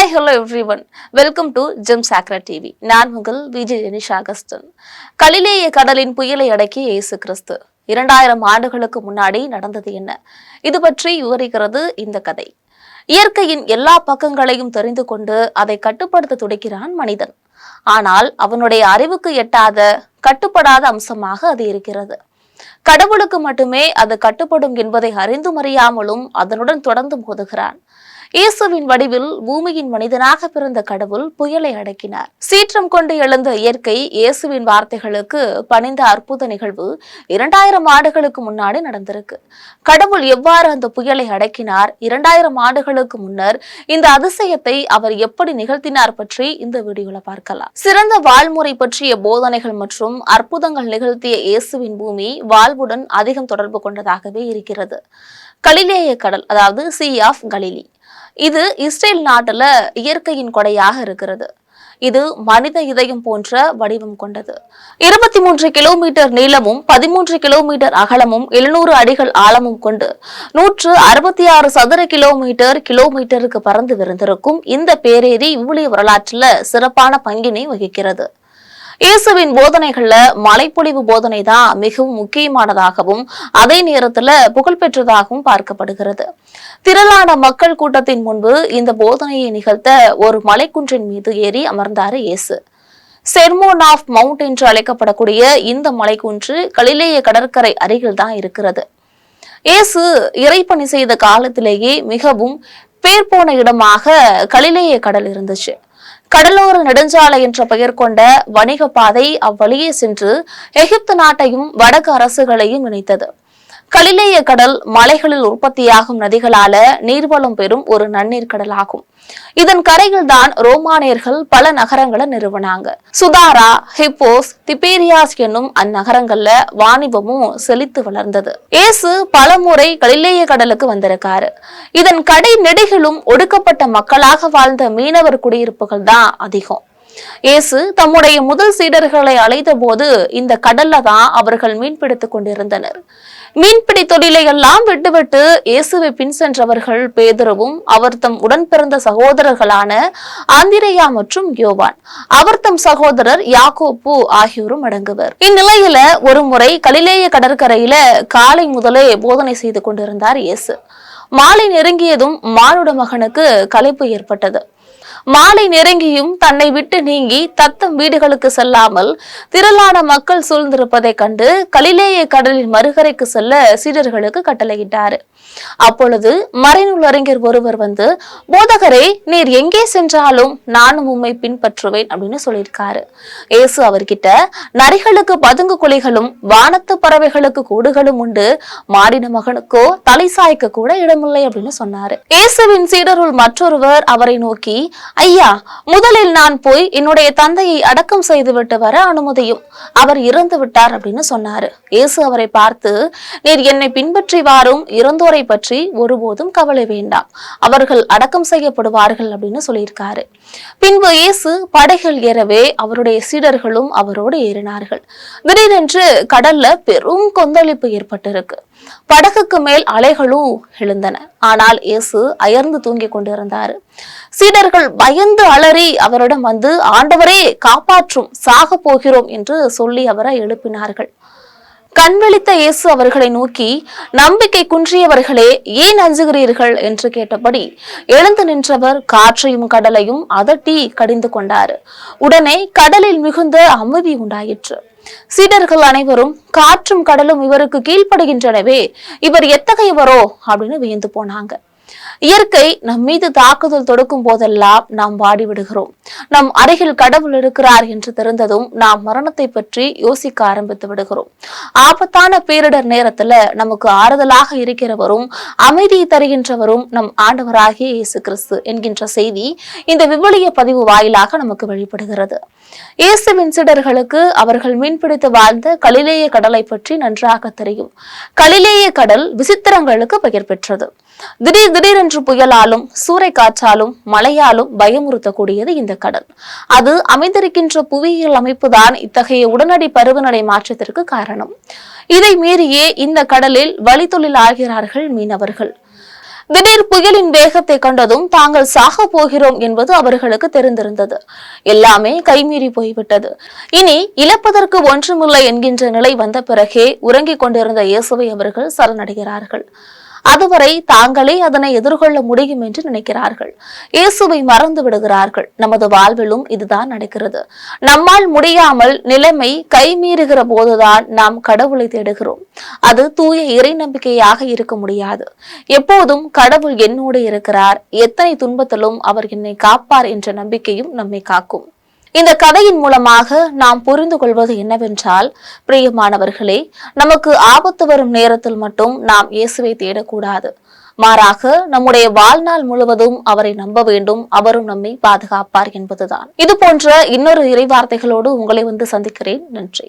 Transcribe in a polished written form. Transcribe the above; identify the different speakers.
Speaker 1: Hi, hello everyone. Welcome to Gem Sacred TV. நான் உங்கள் விஜய் ஜெனிஷா அகஸ்டன். கலிலேய கடலின் புயலை அடக்கிய இயேசு கிறிஸ்து 2000 ஆண்டுகளுக்கு முன்னாடி நடந்தது என்ன? இது பற்றி விவரிக்கிறது இந்த கதை. இயற்கையின் எல்லா பக்கங்களையும் தெரிந்து கொண்டு அதை கட்டுப்படுத்த துடிக்கிறான் மனிதன். ஆனால் அவனுடைய அறிவுக்கு எட்டாத கட்டுப்படாத அம்சமாக அது இருக்கிறது. கடவுளுக்கு மட்டுமே அது கட்டுப்படும் என்பதை அறிந்தும் அறியாமலும் அதனுடன் தொடர்ந்து மோதுகிறான். இயேசுவின் வடிவில் பூமியின் மனிதனாக பிறந்த கடவுள் புயலை அடக்கினார். சீற்றம் கொண்டு எழுந்த இயற்கை இயேசுவின் வார்த்தைகளுக்கு பணிந்த அற்புத நிகழ்வு 2000 ஆண்டுகளுக்கு முன்னாடி நடந்திருக்கு. கடவுள் எவ்வாறு அந்த புயலை அடக்கினார், 2000 ஆண்டுகளுக்கு முன்னர் இந்த அதிசயத்தை அவர் எப்படி நிகழ்த்தினார் பற்றி இந்த வீடியோல பார்க்கலாம். சிறந்த வாழ்முறை பற்றிய போதனைகள் மற்றும் அற்புதங்கள் நிகழ்த்திய இயேசுவின் பூமி வாழ்வுடன் அதிகம் தொடர்பு கொண்டதாகவே இருக்கிறது. கலிலேய கடல், அதாவது சி ஆஃப் கலிலி, இது இஸ்ரேல் நாட்டுல இயற்கையின் கொடையாக இருக்கிறது. இது மனித இதயம் போன்ற வடிவம் கொண்டது. 23 கிலோமீட்டர் நீளமும் 13 கிலோமீட்டர் அகலமும் 700 அடிகள் ஆழமும் கொண்டு 166 சதுர கிலோமீட்டருக்கு பறந்து விரிந்திருக்கும் இந்த பேரேரி விவிலிய வரலாற்றுல சிறப்பான பங்கினை வகிக்கிறது. இயேசுவின் போதனைகள்ல மழைப்பொழிவு போதனை தான் மிகவும் முக்கியமானதாகவும் அதே நேரத்துல புகழ்பெற்றதாகவும் பார்க்கப்படுகிறது. திரளான மக்கள் கூட்டத்தின் முன்பு இந்த போதனையை நிகழ்த்த ஒரு மலைக்குன்றின் மீது ஏறி அமர்ந்தாரு இயேசு. செர்மோன் ஆஃப் மவுண்ட் என்று அழைக்கப்படக்கூடிய இந்த மலைக்குன்று கலிலேய கடற்கரை அருகில் தான் இருக்கிறது. இயேசு இறைப்பணி செய்த காலத்திலேயே மிகவும் பேர் போன இடமாக கலிலேய கடல் இருந்துச்சு. கடலோர நெடுஞ்சாலை என்ற பெயர் கொண்ட வணிக பாதை அவ்வழியே சென்று எகிப்து நாட்டையும் வடக்கு அரசுகளையும் இணைத்தது. கலிலேய கடல் மலைகளில் உற்பத்தியாகும் நதிகளால நீர்வளம் பெறும் ஒரு நன்னீர் கடலாகும். இதன் கரையில் தான் ரோமானியர்கள் பல நகரங்களை நிறுவனாங்க. சுதாரா, ஹிப்போஸ், திபேரியாஸ் என்னும் அந்நகரங்கள்ல வாணிபமும் செழித்து வளர்ந்தது. இயேசு பல முறை கலிலேய கடலுக்கு வந்திருக்காரு. இதன் கடை நெடுகிலும் ஒடுக்கப்பட்ட மக்களாக வாழ்ந்த மீனவர் குடியிருப்புகள் தான் அதிகம். இயேசு தம்முடைய முதல் சீடர்களை அழைத்த போது இந்த கடல்ல தான் அவர்கள் மீன்பிடித்துக் கொண்டிருந்தனர். மீன்பிடி தொழிலை எல்லாம் விட்டுவிட்டு இயேசுவை பின் சென்றவர்கள் பேதுருவும் அவர் தம் உடன் பிறந்த சகோதரர்களான ஆந்திரேயா மற்றும் யோவான், அவர் தம் சகோதரர் யாக்கோப்பு ஆகியோரும் அடங்குவர். இந்நிலையில ஒரு முறை கலிலேய கடற்கரையில காலை முதலே போதனை செய்து கொண்டிருந்தார் இயேசு. மாலை நெருங்கியதும் மானுட மகனுக்கு களைப்பு ஏற்பட்டது. மாலை நெருங்கியும் தன்னை விட்டு நீங்கி தத்தம் வீடுகளுக்கு செல்லாமல் திரளான மக்கள் சூழ்ந்திருப்பதை கண்டு கலிலேய கடலின் மறுகரைக்கு செல்ல சீடர்களுக்கு கட்டளையிட்டாரு. அப்பொழுது மறைநூல் அறிஞர் ஒருவர் வந்து, போதகரே, நீர் எங்கே சென்றாலும் நானும் உம்மை பின்பற்றுவேன் அப்படின்னு சொல்லியிருக்காரு. இயேசு அவர்கிட்ட, நரிகளுக்கு பதுங்கு குழிகளும் வானத்து பறவைகளுக்கு கூடுகளும் உண்டு, மாடின மகனுக்கோ தலை சாய்க்க கூட இடமில்லை அப்படின்னு சொன்னாரு. இயேசுவின் சீடருள் மற்றொருவர் அவரை நோக்கி, ஐயா, முதலில் நான் போய் என்னுடைய தந்தையை அடக்கம் செய்துவிட்டு வர அனுமதியும், அவர் இறந்து விட்டார் அப்படின்னு சொன்னாரு. இயேசு அவரை பார்த்து, நீர் என்னை பின்பற்றி வாரும் இறந்தோரை பற்றி ஒருபோதும் கவலை வேண்டாம், அவர்கள் அடக்கம் செய்யப்படுவார்கள் அப்படின்னு சொல்லியிருக்காரு. பின்பு இயேசு படகில் ஏறவே அவருடைய சீடர்களும் அவரோடு ஏறினார்கள். திடீரென்று கடல்ல பெரும் கொந்தளிப்பு ஏற்பட்டிருக்கு. படகுக்கு மேல் அலைகளும் எழுந்தன. ஆனால் இயேசு அயர்ந்து தூங்கி கொண்டிருந்தாரு. சீடர்கள் பயந்து அலறி அவரிடம் வந்து, ஆண்டவரே காப்பாற்றும், சாக போகிறோம் என்று சொல்லி அவரை எழுப்பினார்கள். கண்விழித்த இயேசு அவர்களை நோக்கி, நம்பிக்கை குன்றியவர்களே, ஏன் அஞ்சுகிறீர்கள் என்று கேட்டபடி எழுந்து நின்றவர் காற்றையும் கடலையும் அதட்டி கடிந்து கொண்டாரு. உடனே கடலில் மிகுந்த அமைதி உண்டாயிற்று. சீடர்கள் அனைவரும் காற்றும் கடலும் இவருக்கு கீழ்ப்படுகின்றனவே, இவர் எத்தகையவரோ அப்படின்னு வியந்து போனாங்க. இயற்கை நம் மீது தாக்குதல் தொடுக்கும் போதெல்லாம் நாம் வாடி விடுகிறோம். நம் அருகில் கடவுள் இருக்கிறார் என்று தெரிந்ததும் நாம் மரணத்தை பற்றி யோசிக்க ஆரம்பித்து விடுகிறோம். ஆபத்தான பேரிடர் நேரத்துல நமக்கு ஆறுதலாக இருக்கிறவரும் அமைதியை தருகின்றவரும் நம் ஆண்டவராகிய இயேசு கிறிஸ்து என்கின்ற செய்தி இந்த விவிலிய பதிவு வாயிலாக நமக்கு வெளிப்படுகிறது. இயேசுவின் சீடர்களுக்கு அவர்கள் மீன்பிடித்து வாழ்ந்த கலிலேய கடலை பற்றி நன்றாக தெரியும். கலிலேய கடல் விசித்திரங்களுக்கு பெயர் பெற்றது. திடீரென்று புயலாலும் சூறை காற்றாலும் மழையாலும் பயமுறுத்தக்கூடியது இந்த கடல். அது அமைந்திருக்கின்ற புவியியல் அமைப்புதான் இத்தகைய உடனடி பருவநிலை மாற்றத்திற்கு காரணம். இதை மீறியே இந்த கடலில் வழித்தொழில் ஆகிறார்கள் மீனவர்கள். திடீர் புயலின் வேகத்தை கண்டதும் தாங்கள் சாக போகிறோம் என்பது அவர்களுக்கு தெரிந்திருந்தது. எல்லாமே கைமீறி போய்விட்டது. இனி இழப்பதற்கு ஒன்றுமில்லை என்கின்ற நிலை வந்த பிறகே உறங்கிக் கொண்டிருந்த இயேசுவை அவர்கள் சரணடைகிறார்கள். அதுவரை தாங்களே அதனை எதிர்கொள்ள முடியும் என்று நினைக்கிறார்கள். இயேசுவை மறந்து விடுகிறார்கள். நமது வாழ்விலும் இதுதான் நடக்கிறது. நம்மால் முடியாமல் நிலைமை கைமீறுகிற போதுதான் நாம் கடவுளை தேடுகிறோம். அது தூய இறை நம்பிக்கையாக இருக்க முடியாது. எப்போதும் கடவுள் என்னோடு இருக்கிறார், எத்தனை துன்பத்திலும் அவர் என்னை காப்பார் என்ற நம்பிக்கையும் நம்மை காக்கும். இந்த கதையின் மூலமாக நாம் புரிந்து கொள்வது என்னவென்றால், பிரியமானவர்களே, நமக்கு ஆபத்து வரும் நேரத்தில் மட்டும் நாம் இயேசுவை தேடக்கூடாது. மாறாக நம்முடைய வாழ்நாள் முழுவதும் அவரை நம்ப வேண்டும். அவரும் நம்மை பாதுகாப்பார் என்பதுதான். இது போன்ற இன்னொரு இறைவார்த்தைகளோடு உங்களை சந்திக்கிறேன். நன்றி.